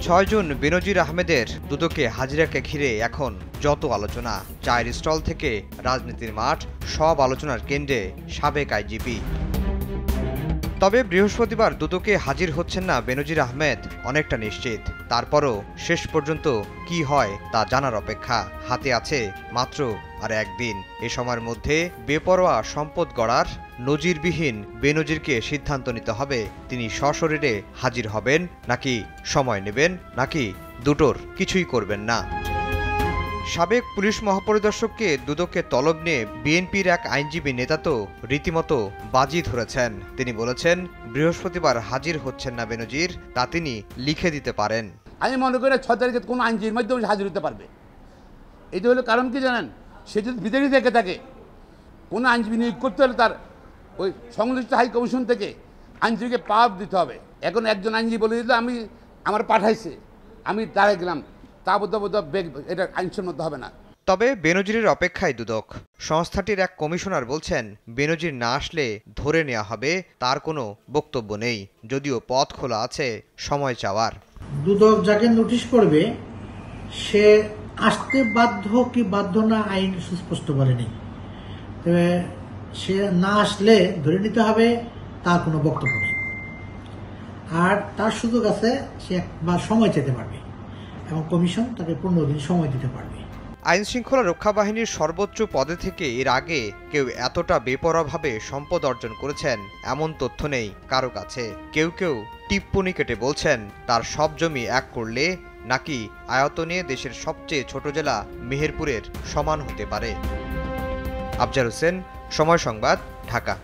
6 June বেনজির আহমেদের দুদকে হাজিরাকে ঘিরে এখন যত আলোচনা, চায়ের স্টল থেকে রাজনীতির মাঠ, সব আলোচনার কেন্দ্রে সাবেক আইজিপি। তবে বৃহস্পতিবার দুদকে হাজির হচ্ছেন না বেনজির আহমেদ অনেকটা নিশ্চিত। তারপরও শেষ পর্যন্ত কি হয় তা জানার অপেক্ষা। হাতে আছে মাত্র আর একদিন। এ সময়ের মধ্যে বেপরোয়া সম্পদ গড়ার নজিরবিহীন বেনজিরকে সিদ্ধান্ত নিতে হবে তিনি সশরীরে হাজির হবেন নাকি সময় নেবেন নাকি দুটোর কিছুই করবেন না। সাবেক পুলিশ মহাপরিদর্শককে দুদকে তলব নিয়ে বিএনপির এক আইনজীবী নেতা তো রীতিমতো বাজি ধরেছেন। তিনি বলেছেন, বৃহস্পতিবার হাজির হচ্ছেন না বেনজির, তা তিনি লিখে দিতে পারেন। আমি মনে করি 6 তারিখে কোনো আইনজীবীর মাধ্যমে হাজির হতে পারবে। এটা হলো কারণ কি জানেন, সে যদি বিদেশি থেকে থাকে, কোনো আইনজীবী নিয়োগ করতে হলে তার ওই সংশ্লিষ্ট হাই কমিশন থেকে আইনজীবীকে পাওয়ার দিতে হবে। এখন একজন আইনজীবী বলে দিল আমার পাঠাইছে, আমি দাঁড়ায় গেলাম, তা এটা আইনসম্মত হবে না। তবে বেনজিরের অপেক্ষায় দুদক। সংস্থাটির এক কমিশনার বলছেন, বেনজির না আসলে ধরে নেওয়া হবে তার কোনো বক্তব্য নেই, যদিও পথ খোলা আছে সময় চাওয়ার। দুদক যাকে নোটিশ করবে সে আসতে বাধ্য কি বাধ্য না আইন সুস্পষ্ট বলেনি। তবে সে না আসলে ধরে নিতে হবে তার কোনো বক্তব্য নেই, আর তার সুযোগ আছে সে একবার সময় চেতে পারবে এবং কমিশন তাকে 15 দিন সময় দিতে পারবে। আইন শৃঙ্খলা রক্ষা বাহিনীর সর্বোচ্চ পদে থেকে এর আগে কেউ এতটা বেপরোয়াভাবে সম্পদ অর্জন করেছেন এমন তথ্য নেই কারো কাছে। কেউ কেউ টিপ্পনি কেটে বলছেন, তার সব জমি এক করলে নাকি আয়তনে দেশের সবচেয়ে ছোট জেলা মেহেরপুরের সমান হতে পারে। আফজার হোসেন, সময় সংবাদ, ঢাকা।